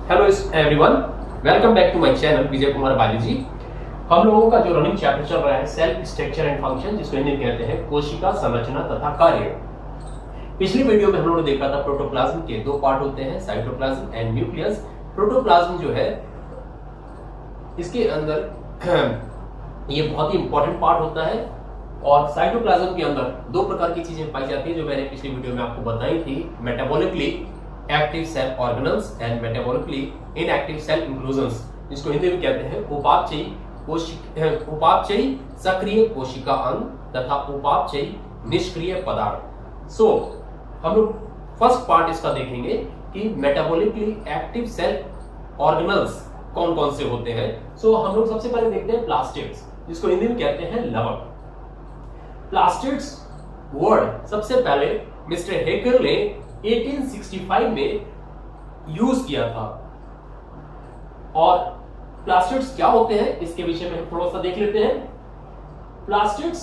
Hello everyone, welcome back to my channel Vijay Kumar Baliji. हम लोगों का जो रनिंग चैप्टर चल रहा है सेल स्ट्रक्चर एंड फंक्शन, जिसको हिंदी में कहते हैं कोशिका संरचना तथा कार्य। पिछली वीडियो में हम लोगों ने देखा था प्रोटोप्लाज्म के दो पार्ट होते हैं, साइटोप्लाज्म एंड न्यूक्लियस। प्रोटोप्लाज्म जो है इसके अंदर ये बहुत ही इंपॉर्टेंट पार्ट होता है, और साइटोप्लाज्म के अंदर दो प्रकार की चीजें पाई जाती है जो मैंने पिछली वीडियो में आपको बताई थी, metabolically active cell organelles and metabolically inactive cell inclusions, जिसको हिंदी में कहते हैं उपापचयी सक्रिय कोशिका अंग तथा उपापचयी निष्क्रिय पदार्थ। सो हम लोग फर्स्ट पार्ट इसका देखेंगे कि मेटाबॉलिकली एक्टिव सेल ऑर्गेनल्स कौन कौन से होते हैं। सो हम लोग सबसे पहले देखते हैं प्लास्टिड्स, जिसको हिंदी में कहते हैं लवक। प्लास्टिड्स वर्ड सबसे पहले मिस्टर हेकर ने 1865 में यूज किया था, और प्लास्टिड्स क्या होते हैं इसके विषय में थोड़ा सा देख लेते हैं। Plastids,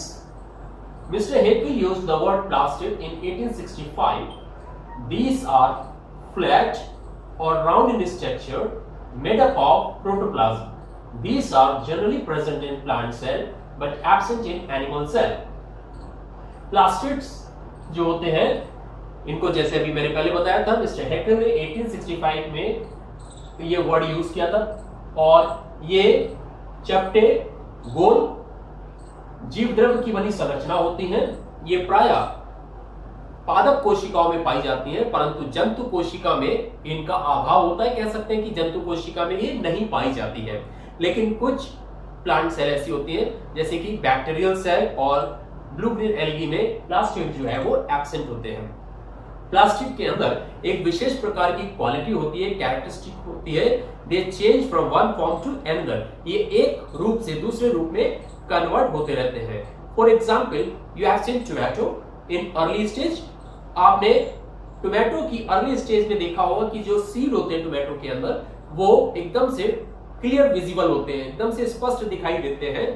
mister hacker used the word plastid in 1865. These are flat or round in structure made up of protoplasm. These are generally present in plant cell but absent in animal cell. Plastids जो होते हैं इनको, जैसे अभी मैंने पहले बताया था, मिस्टर हेकर ने 1865 में ये वर्ड यूज किया था, और ये चपटे गोल जीव द्रव्य की बनी संरचना होती हैं। ये प्रायः पादप कोशिकाओं में पाई जाती है, परंतु जंतु कोशिका में इनका अभाव होता है। कह सकते हैं कि जंतु कोशिका में ये नहीं पाई जाती है, लेकिन कुछ प्लांट सेल ऐसी होती है जैसे कि बैक्टीरियल सेल और ब्लू ग्रीन एल्गी में प्लास्टिड जो है वो एब्सेंट होते हैं। प्लास्टिड के अंदर एक विशेष प्रकार की क्वालिटी होती है, कैरेक्टरिस्टिक होती है, they change from one form to another. ये एक रूप से दूसरे रूप में कन्वर्ट होते रहते हैं। For example, you have seen tomato in early stage. आपने टोमेटो की अर्ली स्टेज में देखा होगा कि जो सीड होते हैं टोमेटो के अंदर वो एकदम से क्लियर विजिबल होते हैं, एकदम से स्पष्ट दिखाई देते हैं,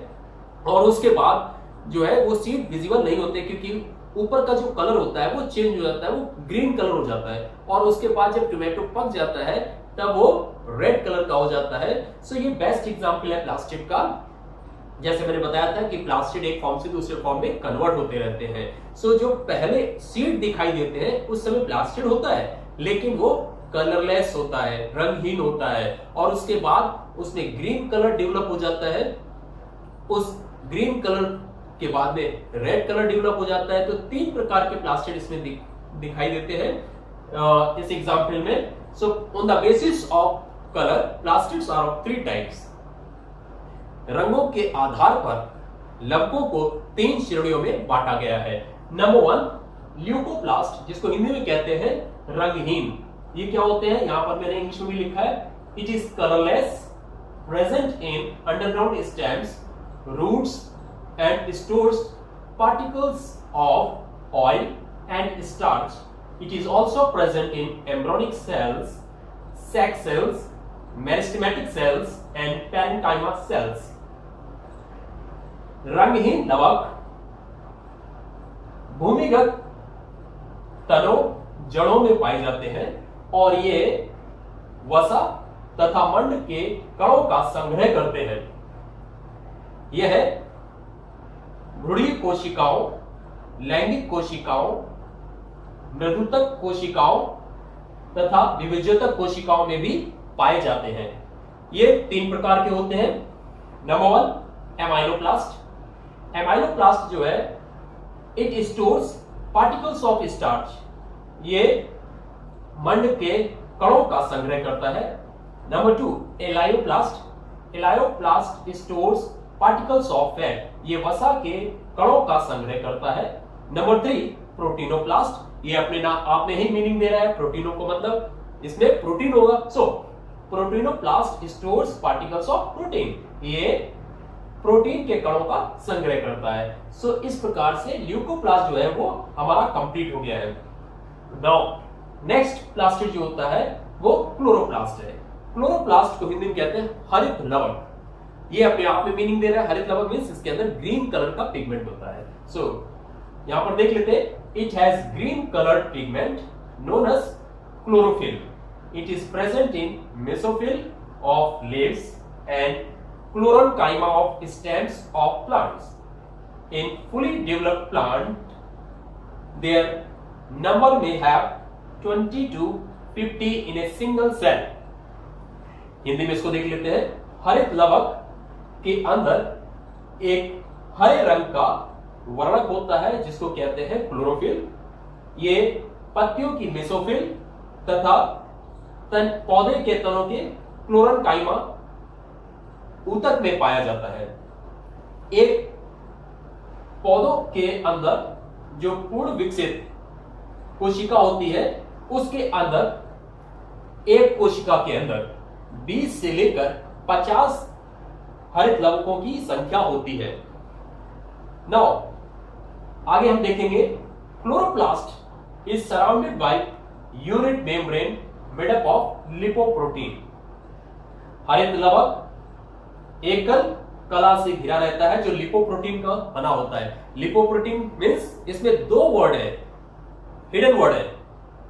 और उसके बाद जो है वो सीड विजिबल नहीं होते, क्योंकि ऊपर का जो कलर होता है वो चेंज हो जाता है, वो ग्रीन कलर हो जाता है, और उसके बाद जब टोमेटो पक जाता है तब वो रेड कलर का हो जाता है। सो ये बेस्ट एग्जांपल है प्लास्टिड का। जैसे मैंने बताया था कि प्लास्टिड एक फॉर्म से दूसरे फॉर्म में कन्वर्ट होते रहते हैं। सो जो पहले सीड दिखाई देते हैं उस समय प्लास्टिड होता है, लेकिन वो कलरलेस होता है, रंगहीन होता है, और उसके बाद उसमें ग्रीन कलर डेवलप हो जाता है। उस ग्रीन कलर के बाद में रेड कलर डेवलप हो जाता है। तो तीन प्रकार के प्लास्टिड इसमें दिखाई देते हैं इस एग्जांपल में। So on the basis of colour plastids are of 3 types. रंगों के आधार पर लवकों को 3 श्रेणियों में बांटा गया है। नंबर 1 ल्यूकोप्लास्ट, जिसको हिंदी में कहते हैं रंगहीन। ये क्या होते हैं, यहां पर मैंने इंग्लिश में भी लिखा है, it is colourless, present in underground stems, roots and stores particles of oil and starch. It is also present in embryonic cells, sac cells, meristematic cells and parenchyma cells. रंगहीन लवक भूमिगत तनों जड़ों में पाए जाते हैं, और ये वसा तथा मंड के कणों का संग्रह करते हैं। यह है भ्रूणीय कोशिकाओं, लैंगिक कोशिकाओं, मृदुतक कोशिकाओं तथा विभज्यतक कोशिकाओं में भी पाए जाते हैं। ये 3 प्रकार के होते हैं। Number 1 amyloplast. एमाइलोप्लास्ट जो है it stores particles of starch. ये मंड के कणों का संग्रह करता है। Number 2 elaioplast. Elaioplast stores particles of fat. ये वसा के कणों का संग्रह करता है। Number 3 proteinoplast. ये अपने आप में ही मीनिंग दे रहा है, प्रोटीनों को मतलब इसमें प्रोटीन होगा। So proteinoplast stores particles of protein. ये प्रोटीन के कणों का संग्रह करता है। सो इस प्रकार से ल्यूकोप्लास्ट जो है वो हमारा कंप्लीट हो गया है। नाउ नेक्स्ट प्लास्टिड जो होता है वो क्लोरोप्लास्ट है। क्लोरोप्लास्ट को हिंदी में कहते हैं हरित लवक। ये अपने आप में मीनिंग दे रहा है, हरित लवक मींस इसके अंदर ग्रीन कलर का पिगमेंट होता है। सो यहां पर देख लेते हैं, it has green coloured pigment known as chlorophyll. It is present in mesophyll of leaves and chlorenchyma of stems of plants. In fully developed plant, their number may have 20 to 50 in a single cell. Hindi में इसको देख लेते हैं. हरित लवक के अंदर एक हरे रंग का वर्णक होता है जिसको कहते हैं क्लोरोफिल. ये पत्तियों की मेसोफिल तथा पौधे के तनों के क्लोरेन्काइमा ऊतक में पाया जाता है. एक पौधों के अंदर जो पूर्ण विकसित कोशिका होती है उसके अंदर एक कोशिका के अंदर 20 से लेकर 50 हरित लवकों की संख्या होती है. नाउ आगे हम देखेंगे, chloroplast is surrounded by unit membrane made up of lipoprotein. हरित लवक एकल कला से घिरा रहता है जो लिपोप्रोटीन का बना होता है. लिपोप्रोटीन मींस इसमें दो वर्ड है, हिडन वर्ड है,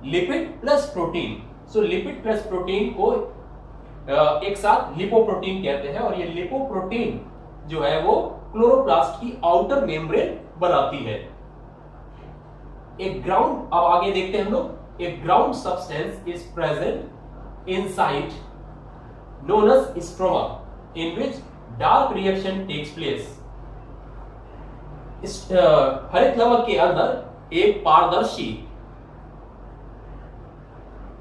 लिपिड प्लस प्रोटीन. सो लिपिड प्लस प्रोटीन को एक साथ लिपोप्रोटीन कहते हैं और ये लिपोप्रोटीन जो है वो क्लोरोप्लास्ट की आउटर मेम्ब्रेन बनाती है. एक ग्राउंड, अब आगे देखते हैं हम लोग, एक ground substance is present inside known as stroma in which dark reaction takes place. हरित लवक के अंदर एक पारदर्शी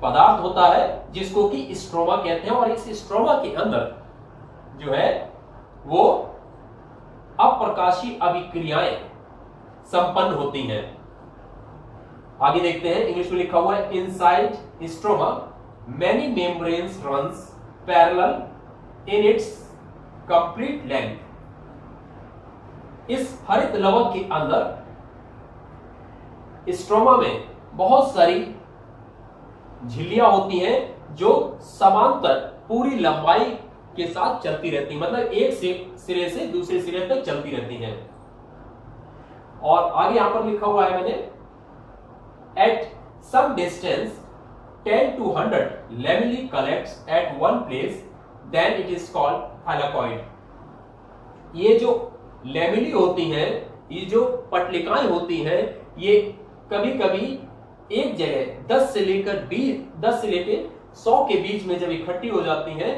पदार्थ होता है जिसको कि स्ट्रोमा कहते हैं और इस स्ट्रोमा के अंदर जो है वो अप्रकाशीय अभिक्रियाएं संपन्न होती हैं. आगे देखते हैं, इंग्लिश में लिखा हुआ है, inside stroma many membranes runs parallel in its complete length. इस हरित लवक के अंदर स्ट्रोमा में बहुत सारी झिल्लियां होती हैं जो समांतर पूरी लंबाई के साथ चलती रहती, मतलब एक सिरे से दूसरे सिरे तक चलती रहती हैं. और आगे यहां पर लिखा हुआ है मैंने, at some distance 10 to 100 lamella collects at one place, then it is called thylakoid. ये जो लेमिली होती हैं, ये जो पटलिकाएं होती हैं, ये कभी कभी एक जगह 10 से लेकर 100 के बीच में जब इकट्ठी हो जाती हैं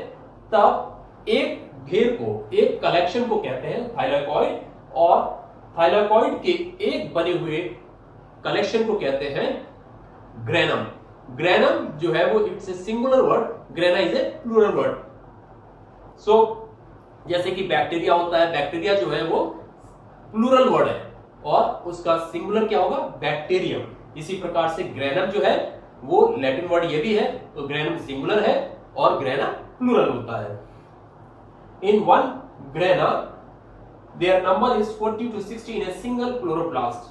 तब एक घेर को, एक कलेक्शन को कहते हैं थाइलाकॉइड, और थाइलाकॉइड के एक बने हुए कलेक्शन को कहते हैं ग्रेनम. ग्रेनम जो है वो it's a singular word, grana is a plural word. So जैसे कि बैक्टीरिया होता है, बैक्टीरिया जो है वो प्लूरल वर्ड है और उसका सिंगुलर क्या होगा, बैक्टीरियम. इसी प्रकार से ग्रेनम जो है वो लैटिन वर्ड ये भी है, तो ग्रेनम सिंगुलर है और ग्रेना प्लूरल होता है. In one grana their number is 40 to 60 in a single chloroplast.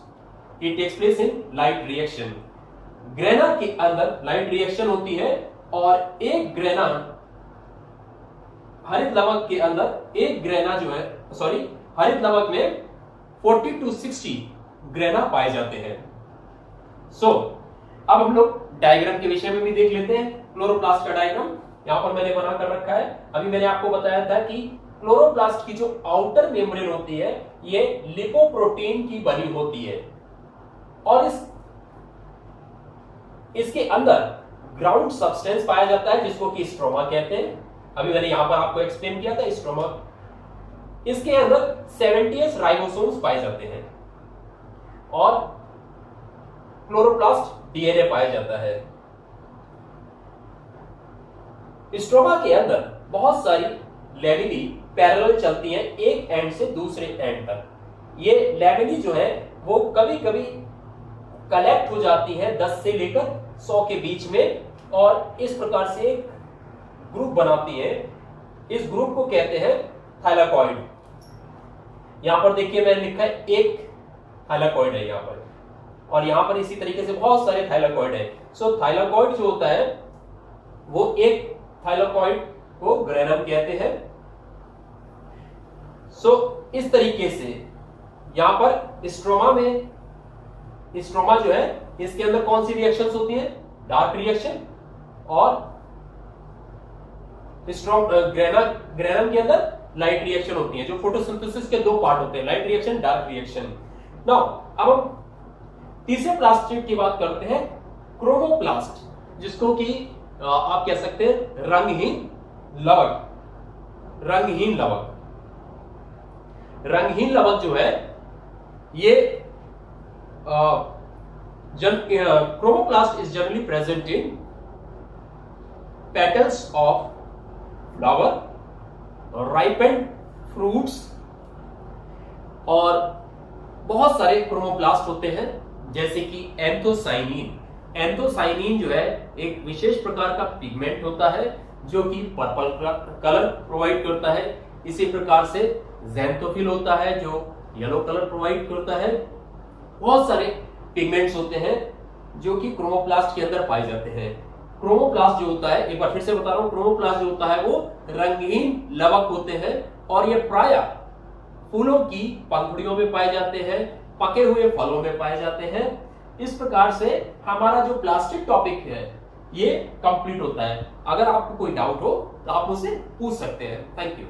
It takes place in light reaction. Grana के अंदर लाइट रिएक्शन होती है और एक ग्रेना, हरित लवक के अंदर एक ग्रेना जो है, हरित लवक में 40 to 60 ग्रेना पाए जाते हैं. अब हम लोग डायग्राम के विषय में भी देख लेते हैं. क्लोरोप्लास्ट का डायग्राम यहां पर मैंने बना कर रखा है. अभी मैंने आपको बताया था कि क्लोरोप्लास्ट की जो आउटर मेम्ब्रेन होती है ये लिपोप्रोटीन की बनी होती है और इसके अंदर ग्राउंड सब्सटेंस पाया जाता है जिसको कि स्ट्रोमा कहते हैं. अभी मैंने यहां पर आपको एक्सप्लेन किया था स्ट्रोमा. इसके अंदर 70 राइबोसोम्स पाए जाते हैं और क्लोरोप्लास्ट डीएनए पाया जाता है. स्ट्रोमा के अंदर बहुत सारी लैमिनी पैरेलल चलती हैं एक एंड से दूसरे एंड तक. ये लैमिनी जो है वो कभी कभी कलेक्ट हो जाती है 10 से लेकर 100 के बीच में और इस प्रकार से एक ग्रुप बनाती है. इस ग्रुप को कहते हैं थाइलाकॉइड. यहां पर देखिए मैंने लिखा है एक थाइलाकॉइड है यहां पर और यहां पर इसी तरीके से बहुत सारे थाइलाकॉइड है. थाइलाकॉइड जो होता है वो एक थाइलाकॉइड को ग्रेनम कहते हैं. इस तरीके से यहां पर स्ट्रोमा में स्ट्रोमा जो है इसके अंदर कौन सी रिएक्शंस होती हैं? डार्क रिएक्शन, और ग्रेनम के अंदर लाइट रिएक्शन होती है। जो फोटोसिंथेसिस के दो पार्ट होते हैं, light reaction, dark reaction. Now अब हम तीसरे प्लास्ट की बात करते हैं, क्रोमोप्लास्ट, जिसको कि आप कह सकते हैं रंगहीन लवक। रंगहीन लवक, रंगहीन लवक जो है ये chromoplast is generally present in petals of flower, ripened fruits, और बहुत सारे क्रोमोप्लास्ट होते हैं जैसे कि एंथोसाइनिन। एंथोसाइनिन जो है एक विशेष प्रकार का पिगमेंट होता है जो कि पर्पल कलर प्रोवाइड करता है। इसी प्रकार से ज़ैंथोफिल होता है जो येलो कलर प्रोवाइड करता है। बहुत सारे पिगमेंट्स होते हैं जो कि क्रोमोप्लास्ट के अंदर पाए जाते हैं। क्रोमोप्लास्ट जो होता है, एक बार फिर से बता रहा हूं, क्रोमोप्लास्ट जो होता है वो रंगहीन लवक होते हैं और ये प्रायः फूलों की पंखुड़ियों में पाए जाते हैं, पके हुए फलों में पाए जाते हैं। इस प्रकार से हमारा जो प्लास्टिक टॉपिक है ये कंप्लीट होता है। अगर आपको कोई डाउट हो तो आप मुझसे पूछ सकते हैं। Thank you.